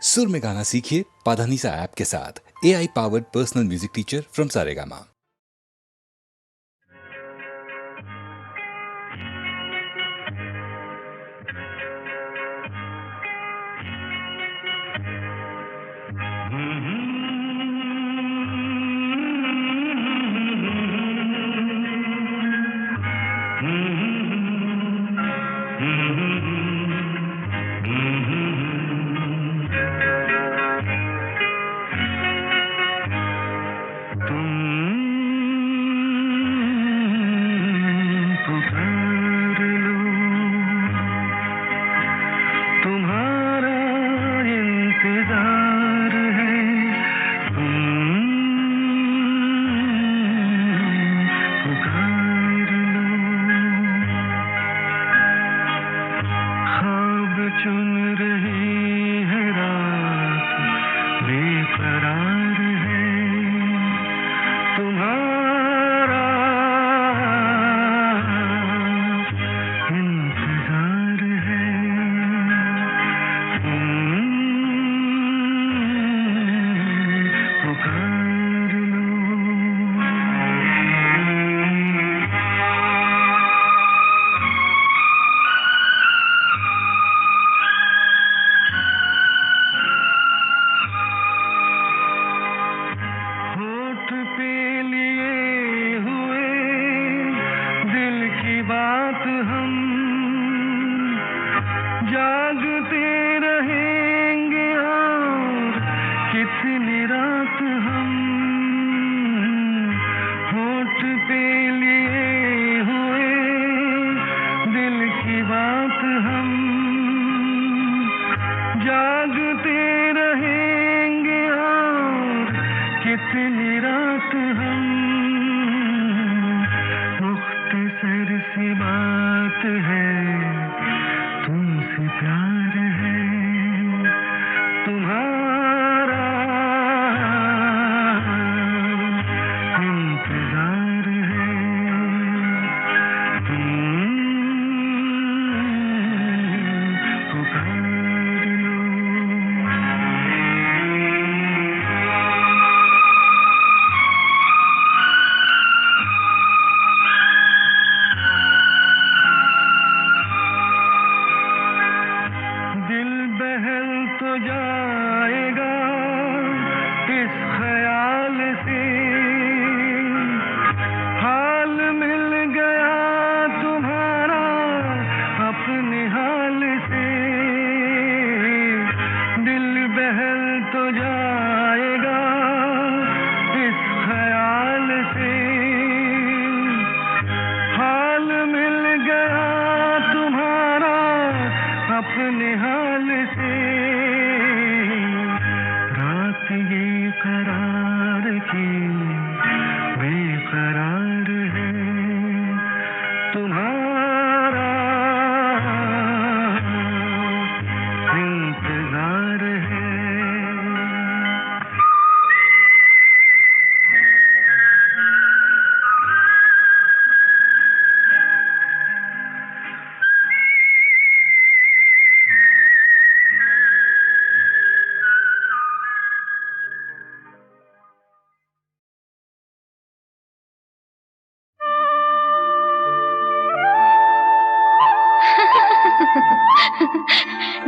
सुर में गाना सीखिए पाधानीसा ऐप के साथ। AI powered personal music teacher from Saregama.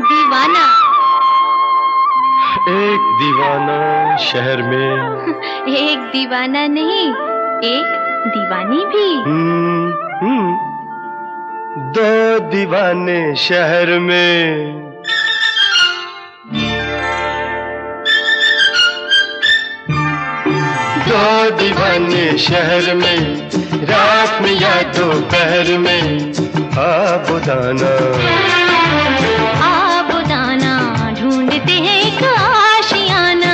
दीवाना। एक दीवाना शहर में। एक दीवाना नहीं, एक दीवानी भी। दो दीवाने शहर में। दो दीवाने शहर में, रात में या दोपहर में। आबुदाना आबुदाना ढूंढते हैं एक आशियाना,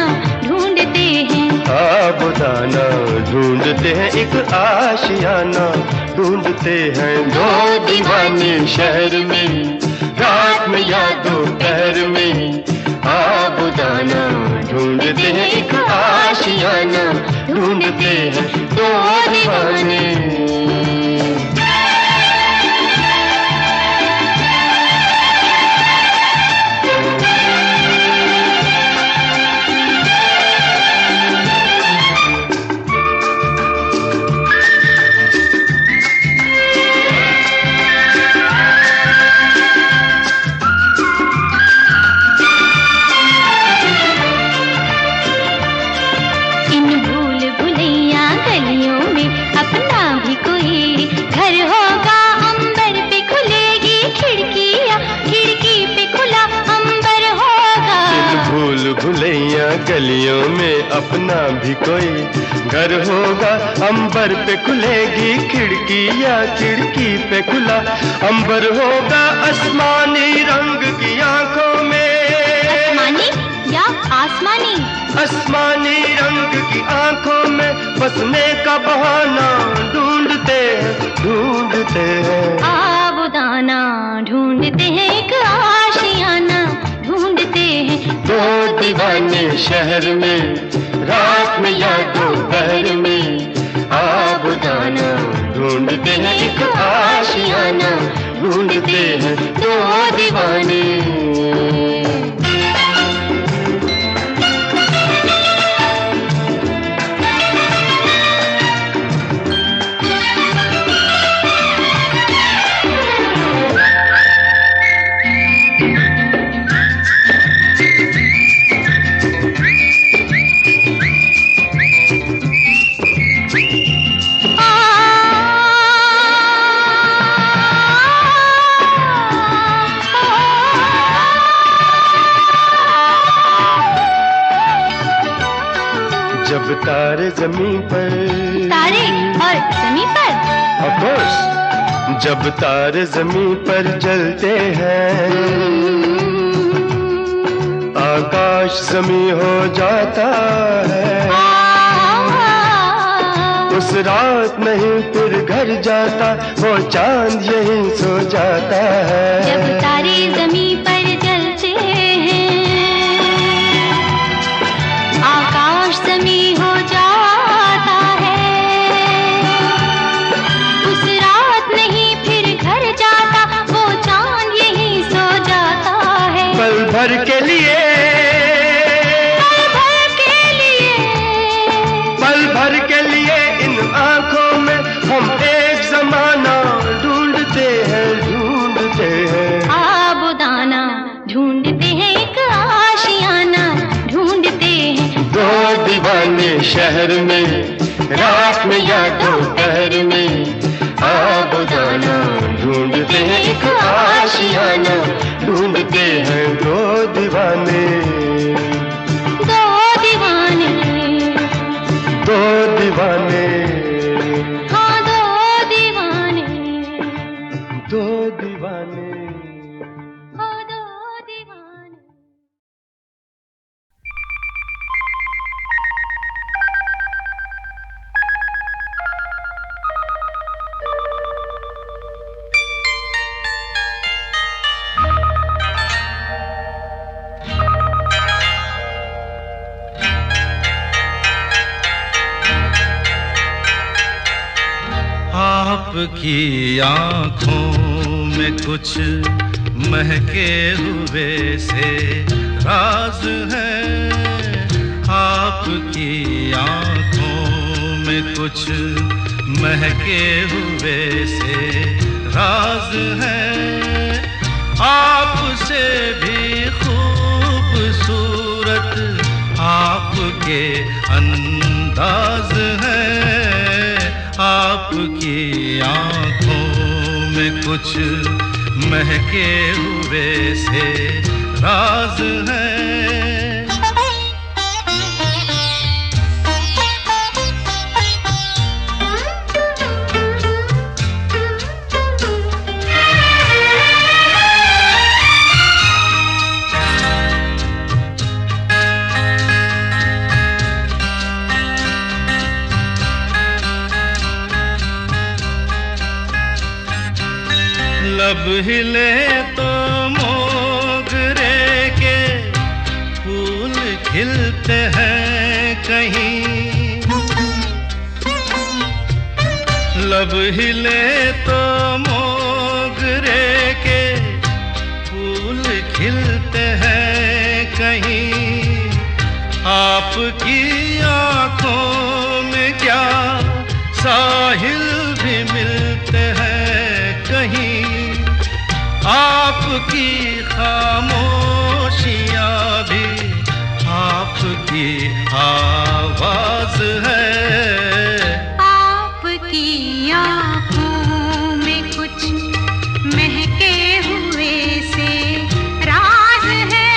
ढूंढते हैं। आबुदाना ढूंढते हैं एक आशियाना, ढूंढते हैं। दो दीवाने शहर में, रात में या दोपहर में। आबुदाना ढूंढते हैं एक आशियाना, ढूंढते हैं दो दीवाने। भुलैया गलियों में अपना भी कोई घर होगा। अंबर पे खुलेगी खिड़की या खिड़की पे खुला अंबर होगा। आसमानी रंग की आंखों में, आसमानी या आसमानी, आसमानी रंग की आंखों में बसने का बहाना ढूंढते हैं। आबुदाना ढूंढते हैं, एक आशियाना ढूंढते हैं। दो दीवाने शहर में, रात में या दोपहर में। आबुदाना ढूंढते हैं, एक आशियाना ढूंढते हैं। दो दीवाने। जब तारे जमीन पर, तारे और जमीन पर, ऑफ कोर्स, जब तारे जमीन पर जलते हैं, आकाश जमीन हो जाता है। उस रात नहीं फिर घर जाता, वो चांद यहीं सो जाता है। जब तारे जमीन पर जलते हैं, आकाश जमीन हो जाता है। उस रात नहीं फिर घर जाता, वो चांद यहीं सो जाता है। पल भर के लिए, पल भर के लिए, पल भर के लिए इन आंखों में हम एक जमाना ढूंढते हैं। आबुदाना ढूंढते हैं, एक आशियाना ढूंढते हैं। दो दीवाने शहर में, रात में या दोपहर में। आबुदाना ढूंढते हैं, एक आशियाना ढूंढते हैं। दो दीवाने, दो दीवाने, दो दीवाने, हाँ दो दीवाने, दो दीवाने। हाँ दो दीवाने। आपकी आँखों में कुछ महके हुए से राज है। आपकी आँखों में कुछ महके हुए से राज है। आपसे भी खूबसूरत आपके अंदाज है। आपकी आँखों में कुछ महके हुए से राज है। लब हिले तो मोगरे के फूल खिलते हैं कहीं। लब हिले तो मोगरे के फूल खिलते हैं कहीं। आपकी आँखों में क्या साहिल भी मिलते हैं कहीं। आपकी खामोशियाँ भी आपकी आवाज है। आपकी आँखों में कुछ महके हुए से राज है।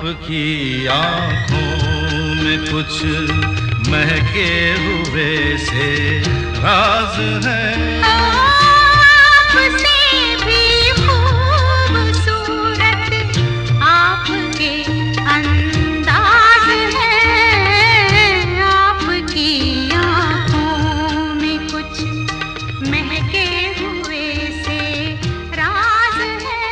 आपकी आंखों में कुछ महके हुए से राज है। आपसे भी खूबसूरत आपके अंदाज है, आपकी आंखों में कुछ महके हुए से राज है।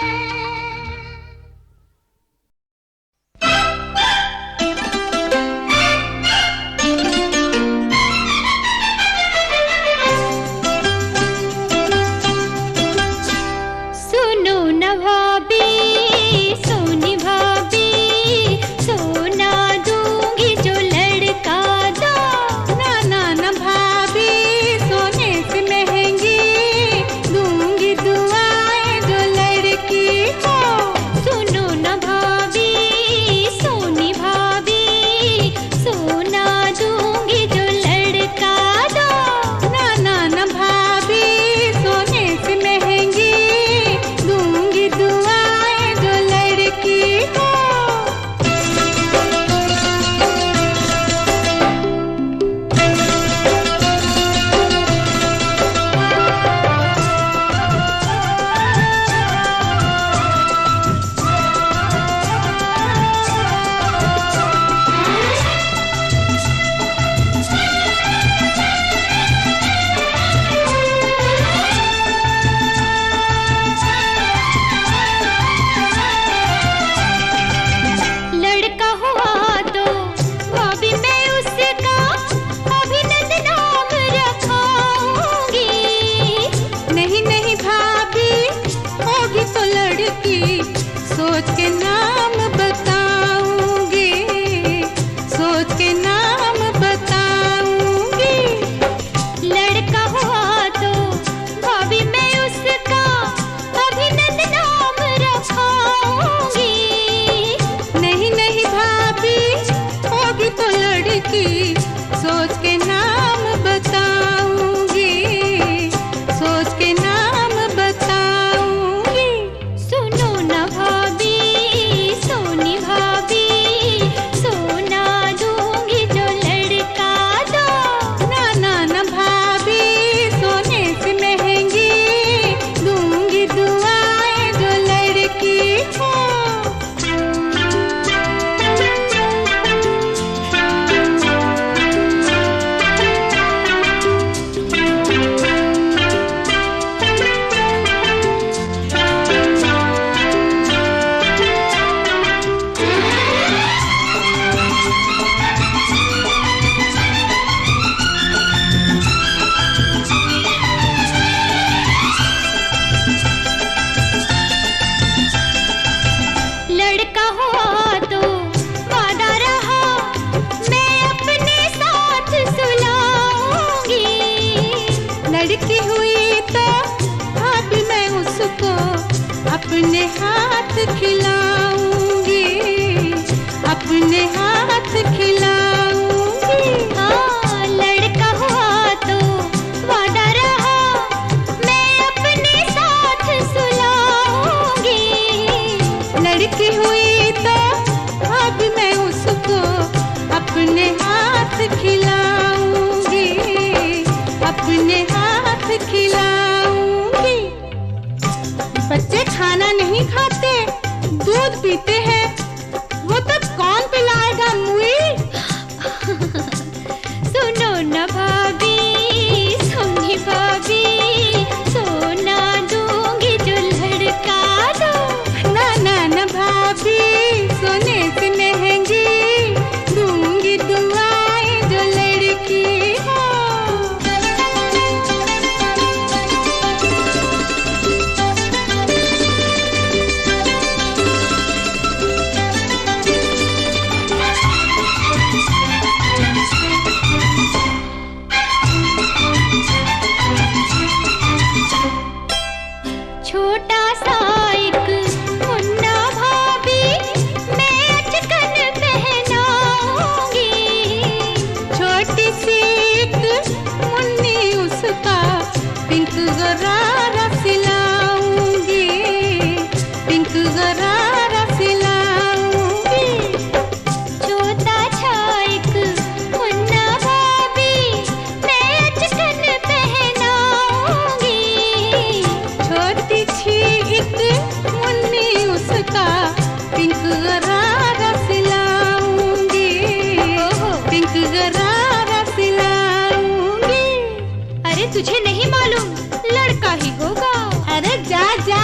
तुझे नहीं मालूम लड़का ही होगा। अरे जा जा,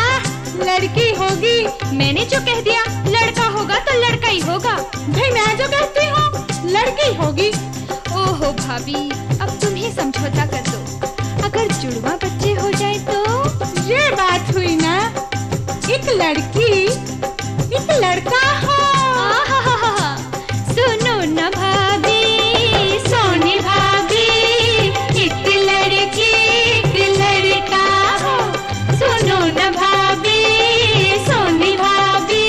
लड़की होगी। मैंने जो कह दिया लड़का होगा तो लड़का ही होगा। भाई मैं जो कहती हूँ लड़की होगी। ओहो भाभी, अब तुम ही समझौता कर दो। अगर जुड़वा बच्चे हो जाए तो? ये बात हुई ना, एक लड़की एक लड़का हो। आहाहाहा, सुनो न भाभी, सोनी भाभी, एक लड़की एक लड़का हो। सुनो न भाभी, सोनी भाभी,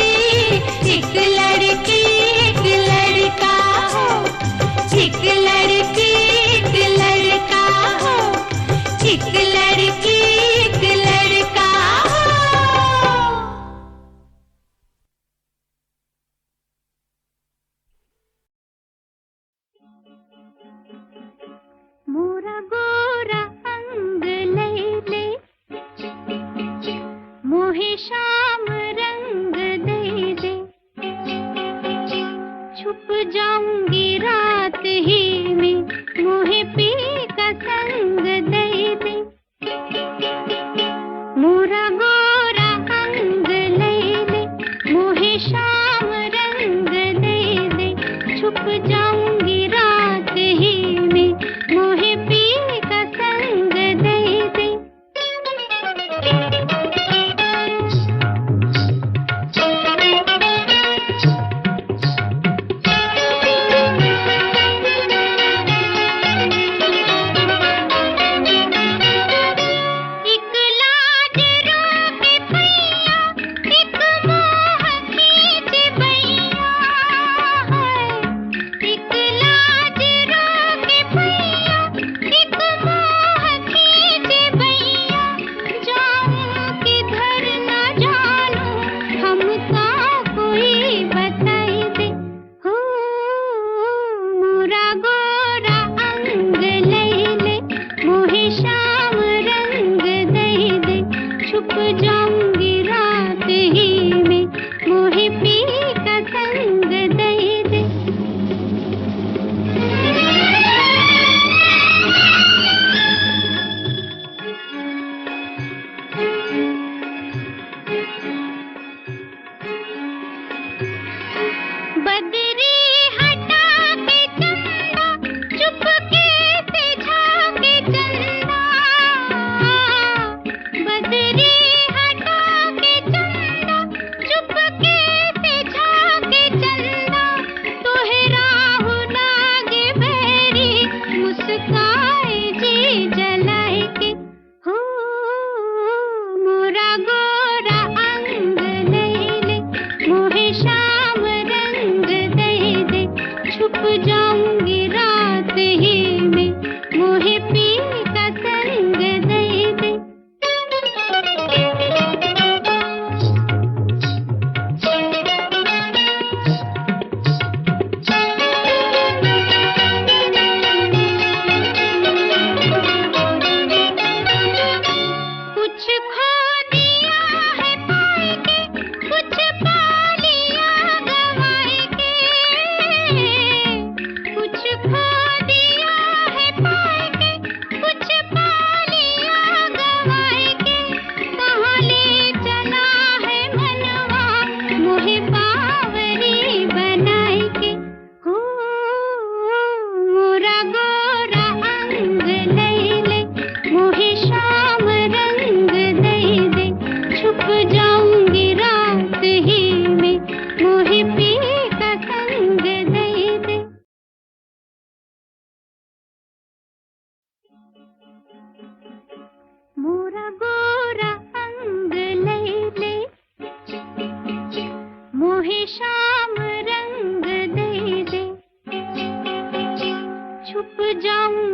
एक लड़की एक लड़का हो। एक लड़की एक लड़का हो। एक लड़की एक लड़का हो। मोरा गोरा अंग लैले, मोहे शाम रंग दे दे। छुप जाऊंगी रात ही में, मोहे पी का संग दे दे। मोरा गोरा अंग लैले, मोहे शाम रंग दे दे। छुप जाऊंगी रात ही में, मोहे पी का संग दे दे। एक लाज रोके पैया, एक मोह खींचे बैया है। एक लाज रोके पैया, एक मोह खींचे बैया। जाऊं किधर न जानूं, हमका कोई बताई दे। हो मोरा गोरा अंग लैले, मोहे शाम रंग दे दे। छुप जाऊंगी रात ही में, मोहे पी का संग दे दे। बदरी हटा के चंदा, चुपके से झाके चंदा। बदरी हटा के चंदा, चुपके से झाके चंदा। तोहे राहु लागे बैरी, मुस्काए जी जलाए के। हो मोरा गोरा अंग लैले, मोहे शाम रंग दे दे। छुप जाऊंगी रात ही में, मोहे पी का संग दे दे। कुछ खो दिया है पाए के, कुछ पा लिया गवाए के। कुछ खो दिया है पाए के, कुछ पा लिया गवाए के। कहाँ ले चला है मनवा, मोहे बावरी बनाए के। हो मोरा गोरा अंग लैले, मोहे शाम रंग दे दे। छुप जाऊंगी रात ही में, मोहे पी का संग दे दे। मोरा गोरा अंग लैले, मोहे शाम रंग दे दे। छुप जाऊं